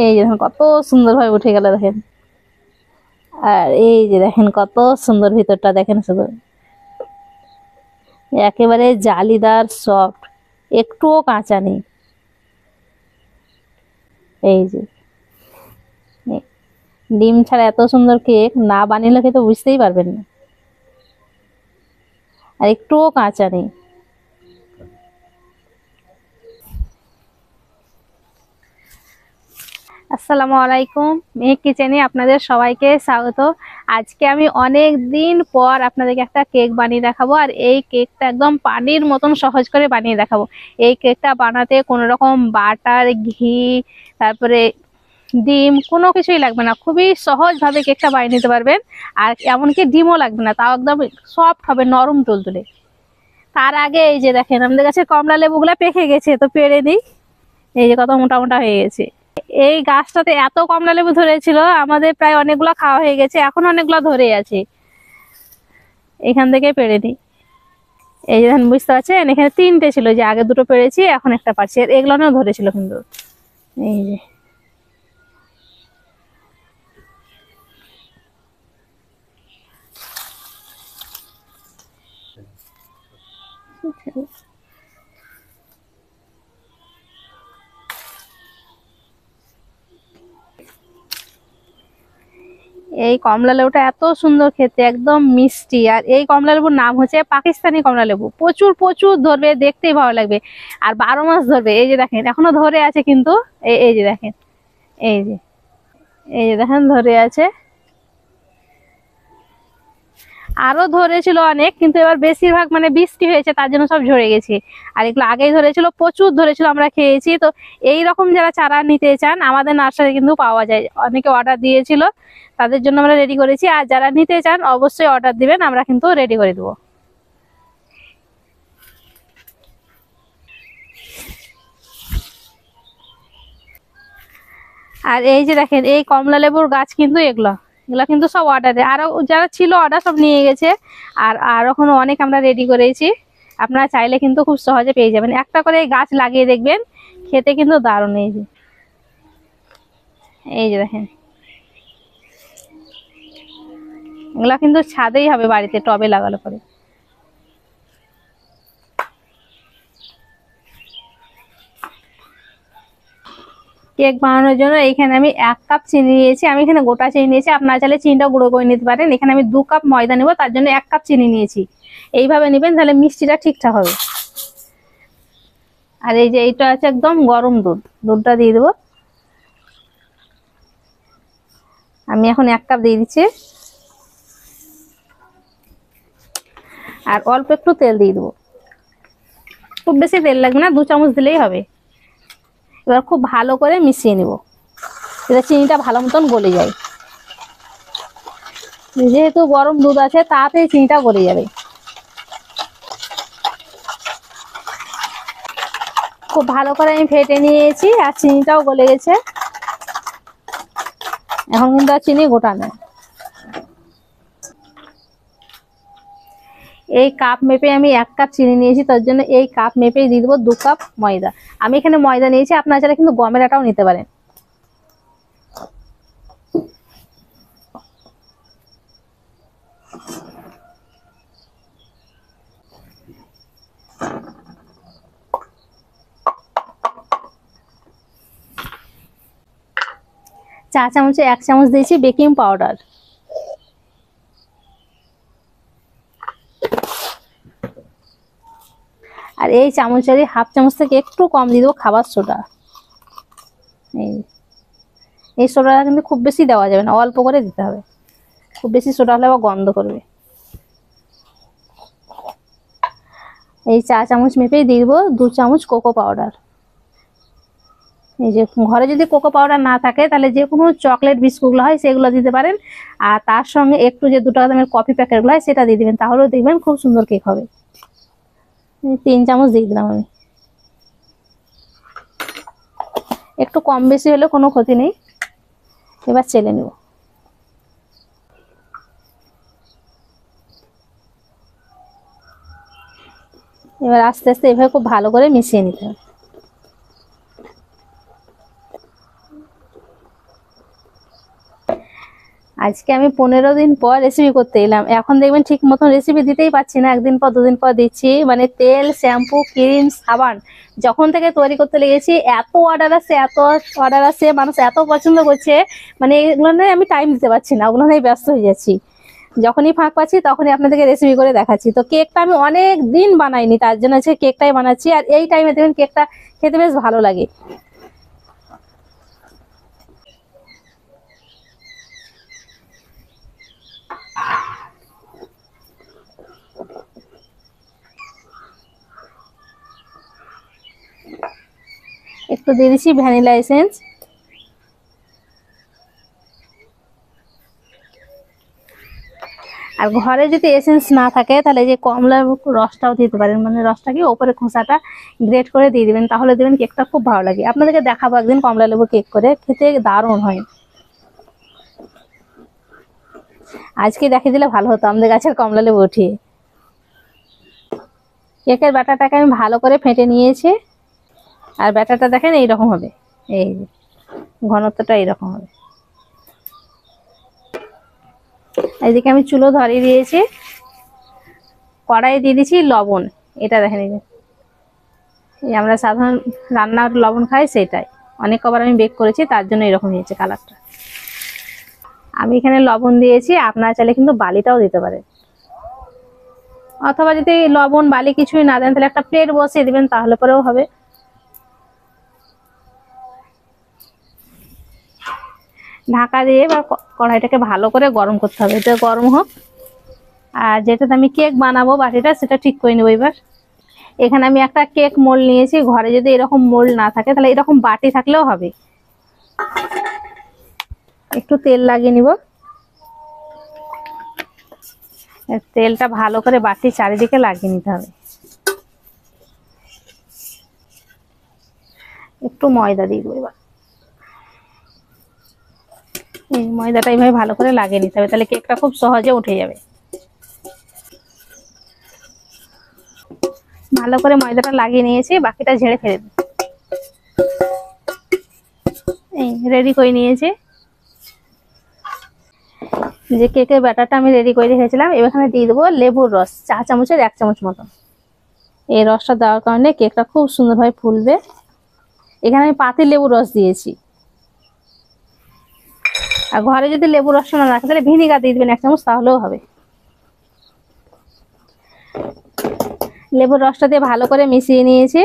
এই যে দেখেন কত সুন্দর ভাবে উঠে গেল দেখেন। আর এই যে দেখেন কত সুন্দর ভিতরটা দেখেন, শুধু একেবারে জালিদার সফট, একটুও কাঁচা নেই। এই যে ডিম ছাড়া এত সুন্দর কেক না বানিয়ে খেতে বুঝতেই পারবেন না, আর একটুও কাঁচা নেই। আসসালামু আলাইকুম, মেহেক কিচেনে আপনাদের সবাইকে স্বাগত। আজকে আমি অনেক দিন পর আপনাদেরকে একটা কেক বানিয়ে দেখাবো, আর এই কেকটা একদম পানির মতন সহজ করে বানিয়ে দেখাবো। এই কেকটা বানাতে কোনো রকম বাটার, ঘি, তারপরে ডিম কোনো কিছুই লাগবে না, খুবই সহজভাবে কেকটা বানিয়ে নিতে পারবেন। আর এমনকি ডিমও লাগবে না, তাও একদম সফট হবে, নরম তুলতুলে। তার আগে এই যে দেখেন আমাদের কাছে কমলা লেবুগুলো পেকে গেছে, তো পেড়ে নিই। এই যে কত মোটা মোটা হয়ে গেছে। এই গাছটাতে এত কমলা লেবু ধরেছিল, আমাদের প্রায় অনেকগুলো খাওয়া হয়ে গেছে, এখন অনেকগুলো ধরে আছে। এখান থেকে পেড়ে নিই। এই যে দেখেন, বুঝতে পারছেন এখানে তিনটে ছিল, যে আগে দুটো পেড়েছি, এখন একটা পাচ্ছি। এগুলো ধরেছিল কিন্তু। এই যে এই কমলা লেবুটা এত সুন্দর খেতে, একদম মিষ্টি। আর এই কমলা লেবুর নাম হচ্ছে পাকিস্তানি কমলা লেবু। প্রচুর প্রচুর ধরবে, দেখতেই ভালো লাগবে, আর 12 মাস ধরবে। এই যে দেখেন এখনো ধরে আছে কিন্তু। এই যে দেখেন, এই যে এই যে দেখেন ধরে আছে। আরো ধরেছিল অনেক, কিন্তু এবার বেশিরভাগ মানে বৃষ্টি হয়েছে, তার জন্য সব ঝরে গেছে। আর এগুলো আগেই ধরেছিল, প্রচুর ধরেছিল, আমরা খেয়েছি। তো এই রকম যারা চারা নিতে চান, আমাদের নার্সারি কিন্তু পাওয়া যায়। অনেকে অর্ডার দিয়েছিল, তাদের জন্য আমরা রেডি করেছি। আর যারা নিতে চান অবশ্যই অর্ডার দিবেন, আমরা কিন্তু রেডি করে দেবো। আর এই যে দেখেন এই কমলা লেবুর গাছ কিন্তু এগুলো এগুলো কিন্তু সব অর্ডারে, আরো যারা ছিল অর্ডার সব নিয়ে গেছে। আর এখনো অনেক আমরা রেডি করেছি, আপনারা চাইলে কিন্তু খুব সহজে পেয়ে যাবেন। একটা করে গাছ লাগিয়ে দেখবেন, খেতে কিন্তু দারুণ। এই যে দেখেন, এগুলা কিন্তু ছাদেই হবে, বাড়িতে টবে লাগালে পরে। কেক বানানোর জন্য এখানে আমি 1 কাপ চিনি নিয়েছি। আমি এখানে গোটা চিনি নিয়েছি, আপনারা চাইলে চিনিটা গুঁড়ো করে নিতে পারেন। এখানে আমি 2 কাপ ময়দা নেবো, তার জন্য 1 কাপ চিনি নিয়েছি। এইভাবে নেবেন, তাহলে মিষ্টিটা ঠিকঠাক হবে। আর এই যে এইটা আছে একদম গরম দুধ, দুধটা দিয়ে দেবো। আমি এখন 1 কাপ দিয়ে দিচ্ছি, আর অল্প একটু তেল দিয়ে দেবো। খুব বেশি তেল লাগবে না, 2 চামচ দিলেই হবে। এবার খুব ভালো করে মিশিয়ে নেব, এটা চিনিটা ভালো মতন গলে যায়। যেহেতু গরম দুধ আছে, তাড়াতাড়ি চিনিটা গলে যাবে। খুব ভালো করে আমি ফেটে নিয়েছি, আর চিনিটাও গলে গেছে। এখন কিন্তু আর চিনি গোটা নেই। এই কাপ মেপে আমি 1 কাপ চিনি নিয়েছি, তার জন্য এই কাপ মেপেই দিয়ে দেবো 2 কাপ ময়দা। আমি এখানে ময়দা নিয়েছি, আপনারা চাইলে কিন্তু গমের আটাও নিতে পারেন। চা চামচে 1 চামচ দিয়েছি বেকিং পাউডার। আর এই চামচেরই 1/2 চামচ থেকে একটু কম দিয়ে দেবো খাবার সোডা। এই সোডাটা কিন্তু খুব বেশি দেওয়া যাবে না, অল্প করে দিতে হবে। খুব বেশি সোডা হলে আবার গন্ধ করবে। এই চা চামচ মেপেই দিয়ে দেবো 2 চামচ কোকো পাউডার। এই যে ঘরে যদি কোকো পাউডার না থাকে, তাহলে যে কোনো চকলেট বিস্কুটগুলো হয় সেগুলো দিতে পারেন। আর তার সঙ্গে একটু যে 2 টাকা দামের কফি প্যাকেটগুলো হয় সেটা দিয়ে দিবেন, তাহলেও দেখবেন খুব সুন্দর কেক হবে। 3 চামচ দিয়ে দিলাম আমি। একটু কম বেশি হলে কোনো ক্ষতি নেই। এবার চেলে নেব। এবার আস্তে আস্তে এভাবে খুব ভালো করে মিশিয়ে নিতে হবে। আজকে আমি 15 দিন পর রেসিপি করতে এলাম। এখন দেখবেন ঠিক মতন রেসিপি দিতেই পারছি না, একদিন পর দুদিন পর দিচ্ছি। মানে তেল, শ্যাম্পু, ক্রিম, সাবান যখন থেকে তৈরি করতে লেগেছি এত অর্ডার আসছে, এত অর্ডার আসছে, মানুষ এত পছন্দ করছে, মানে এগুলো নিয়ে আমি টাইম দিতে পারছি না, ওগুলো নিয়ে ব্যস্ত হয়ে যাচ্ছি। যখনই ফাঁক পাচ্ছি তখনই আপনাদেরকে রেসিপি করে দেখাচ্ছি। তো কেকটা আমি অনেক দিন বানাইনি, তার জন্য হচ্ছে কেকটাই বানাচ্ছি। আর এই টাইমে দেখবেন কেকটা খেতে বেশ ভালো লাগে। একটু দিয়ে দিচ্ছি ভ্যানিলা এসেন্স। আর ঘরে যদি এসেন্স না থাকে তাহলে যে কমলা রসটাও দিতে পারেন, মানে রসটাকে ওপরে খোসাটা গ্রেট করে দিয়ে দিবেন, তাহলে দেবেন কেকটা খুব ভালো লাগে। আপনাদেরকে দেখাবো একদিন কমলা লেবু কেক করে, খেতে দারুণ হয়। আজকে দেখিয়ে দিলে ভালো হতো, আমাদের গাছের কমলা লেবু উঠিয়ে। কেকের ব্যাটারটাকে আমি ভালো করে ফেটে নিয়েছি। আর ব্যাটারটা দেখেন এইরকম হবে, এই ঘনত্বটা এইরকম হবে। এইদিকে আমি চুলো ধরিয়ে দিয়েছি, কড়াই দিয়ে দিয়েছি লবণ। এটা দেখেন, এই আমরা সাধারণ রান্নার লবণ খাই সেটাই। অনেক কবার আমি বেক করেছি, তার জন্য এরকম হয়েছে কালারটা। আমি এখানে লবণ দিয়েছি, আপনারা চাইলে কিন্তু বালিটাও দিতে পারেন, অথবা যদি লবণ বালি কিছুই না দেন তাহলে একটা প্লেট বসিয়ে দিবেন, তাহলে পরেও হবে। ঢাকা দিয়ে এবার কড়াইটাকে ভালো করে গরম করতে হবে, এটা গরম হোক। আর যেটাতে আমি কেক বানাবো বাটিটা, সেটা ঠিক করে নেবো এবার। এখানে আমি একটা কেক মোল্ড নিয়েছি। ঘরে যদি এরকম মোল্ড না থাকে তাহলে এরকম বাটি থাকলেও হবে। একটু তেল লাগিয়ে নিব। তেলটা ভালো করে বাটির চারিদিকে লাগিয়ে নিতে হবে। একটু ময়দা দিয়ে দেবো এবার। এই ময়দাটা এইভাবে ভালো করে লাগিয়ে নিতে হবে, তাহলে কেকটা খুব সহজে উঠে যাবে। ভালো করে ময়দাটা লাগিয়ে নিয়েছি, বাকিটা ঝেড়ে ফেলে দেব। এই রেডি করে নিয়েছি। যে কেকের ব্যাটারটা আমি রেডি করে রেখেছিলাম, এখানে দিয়ে দেবো লেবুর রস, 4 চামচের 1 চামচ মতো। এই রসটা দেওয়ার কারণে কেকটা খুব সুন্দরভাবে ফুলবে। এখানে আমি পাতি লেবুর রস দিয়েছি। আর ঘরে যদি লেবুর রসটা না রাখে তাহলে ভিনিগার দিয়ে দেবেন 1 চামচ, তাহলেও হবে। লেবুর রসটা দিয়ে ভালো করে মিশিয়ে নিয়েছি।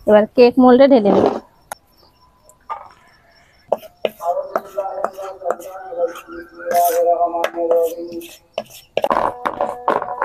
এবার কেক মোল্ডে ঢেলে নেব।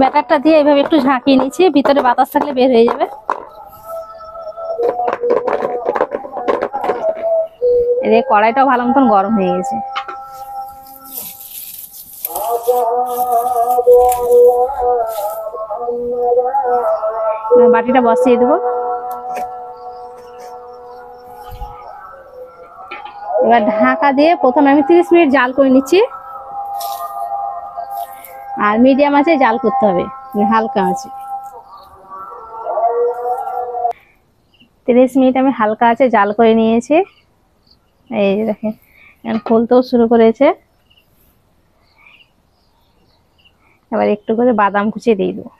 ব্যাটারটা দিয়ে এইভাবে একটু ঝাঁকিয়ে নিচ্ছি, ভিতরে বাতাস থাকলে বের হয়ে যাবে। এই কড়াইটাও ভালো মতন গরম হয়ে গেছে। বাটিটা বসিয়ে দেবো। এবার ঢাকা দিয়ে প্রথমে আমি 30 মিনিট জাল করে নিচ্ছি। আর মিডিয়াম আছে জাল করতে হবে, হালকা আছে। 30 মিনিট আমি হালকা আছে জাল করে নিয়েছি। এই যে দেখেন এখন ফুলতেও শুরু করেছে। এবার একটু করে বাদাম কুচি দিয়ে দেবো।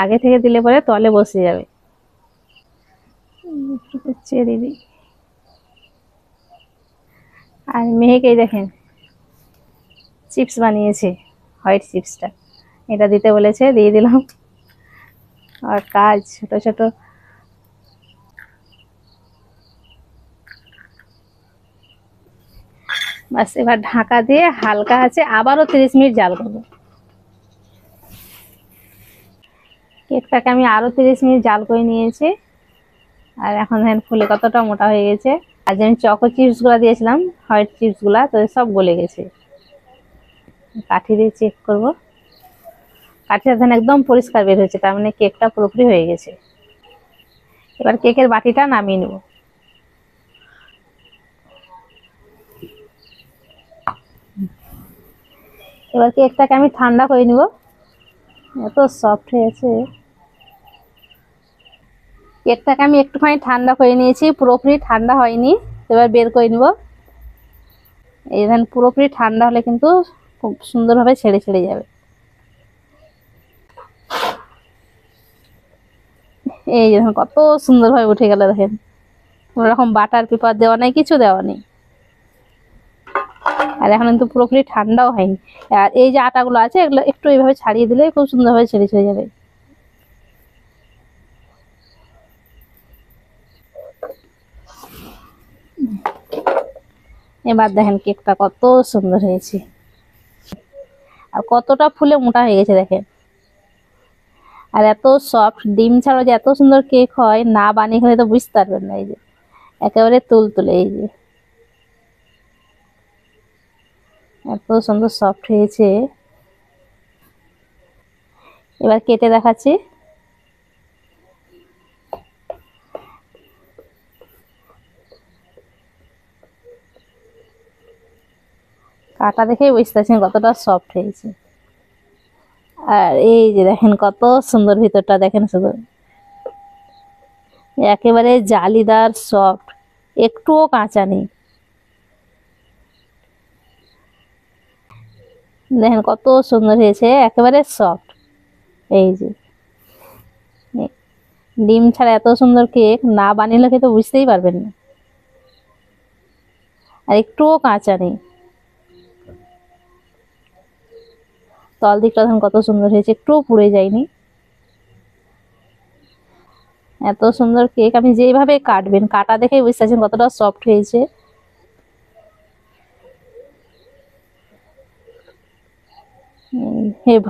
আগে থেকে দিলে পরে তলে বসে যাবে। একটু চেড়ে দিই। আর মেহেকে দেখেন চিপস বানিয়েছে, হোয়াইট চিপসটা, এটা দিতে বলেছে, দিয়ে দিলাম। আর কাজ ছোট ছোট। বাস এবার ঢাকা দিয়ে হালকা আছে আবারও 30 মিনিট জাল করবো। কেকটাকে আমি আরো 30 মিনিট জাল করে নিয়েছি। আর এখন দেখেন ফুলে কতটা মোটা হয়ে গেছে। আর যে আমি চকো চিপস গুলা দিয়েছিলাম, হোয়াইট চিপস গুলা, তো সব গলে গেছে। কাঠি দিয়ে চেক করবো। কাঠিটা দেখেন একদম পরিষ্কার বের হয়েছে, তার মানে কেকটা পুরোপুরি হয়ে গেছে। এবার কেকের বাটিটা নামিয়ে নেব। এবার কেকটাকে আমি ঠান্ডা করে নিব। এত সফট হয়েছে। কেকটাকে আমি একটুখানি ঠান্ডা করে নিয়েছি, পুরোপুরি ঠান্ডা হয়নি। এবার বের করে নিব। এই দেখেন পুরোপুরি ঠান্ডা হলে কিন্তু খুব সুন্দরভাবে ছেড়ে ছেড়ে যাবে। এই দেখেন কত সুন্দরভাবে উঠে গেল, দেখেন কোনো রকম বাটার পেপার দেওয়া নেই, কিছু দেওয়া নেই। আর এখন কিন্তু পুরোপুরি ঠান্ডাও হয়নি। আর এই যে আটাগুলো আছে এগুলো একটু এইভাবে ছাড়িয়ে দিলে খুব সুন্দরভাবে ছেড়ে ছেড়ে যাবে। এবার দেখেন কেকটা কত সুন্দর হয়েছে আর কতটা ফুলে মোটা হয়ে গেছে দেখেন। আর এত সফট, ডিম ছাড়াও যে এত সুন্দর কেক হয় না বানিয়ে খেলে তো বুঝতে পারবেন না। এই যে একেবারে তুলতুলে, এই যে এত সুন্দর সফট হয়েছে। এবার কেটে দেখাচ্ছি। কাটা দেখেই বুঝতে পারছেন কতটা সফট হয়েছে। আর এই যে দেখেন কত সুন্দর, ভিতরটা দেখেন শুধু একেবারে জালিদার সফট, একটুও কাঁচা নেই। দেখেন কত সুন্দর হয়েছে, একেবারে সফট। এই যে ডিম ছাড়া এত সুন্দর কেক না বানিয়ে খেতে বুঝতেই পারবেন না। আর একটুও কাঁচা নেই। তল দিকটা দেখেন কত সুন্দর হয়েছে, একটুও পুড়ে যায়নি। এত সুন্দর কেক আপনি যেইভাবে কাটবেন, কাটা দেখেই বুঝতে পারছেন কতটা সফট হয়েছে।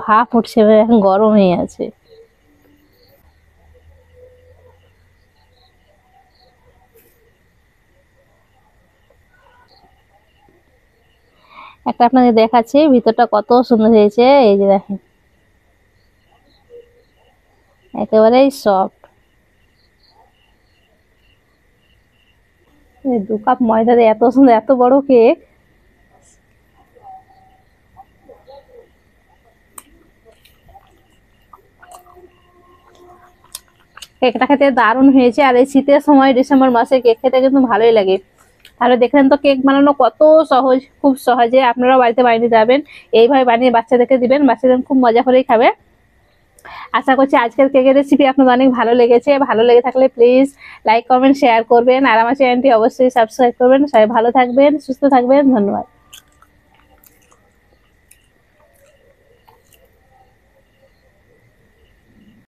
ভাপ উঠছে, এখন গরম হয়ে আছে। একটা আপনাদের দেখাচ্ছি ভিতরটা কত সুন্দর হয়েছে। এই যে দেখেন একেবারেই সফট। 2 কাপ ময়দা দিয়ে এত সুন্দর এত বড় কেক। কেকটা খেতে দারুণ হয়েছে। আর এই শীতের সময় ডিসেম্বর মাসে কেক খেতে কিন্তু ভালোই লাগে। তাহলে দেখলেন তো কেক বানানো কত সহজ, খুব সহজে আপনারাও বাড়িতে বানিয়ে যাবেন। এইভাবে বানিয়ে বাচ্চাদেরকে দিবেন, বাচ্চাদের খুব মজা করেই খাবে। আশা করছি আজকের কেকের রেসিপি আপনাদের অনেক ভালো লেগেছে। ভালো লেগে থাকলে প্লিজ লাইক কমেন্ট শেয়ার করবেন। আর আমার চ্যানেলটি অবশ্যই সাবস্ক্রাইব করবেন। সবাই ভালো থাকবেন, সুস্থ থাকবেন। ধন্যবাদ।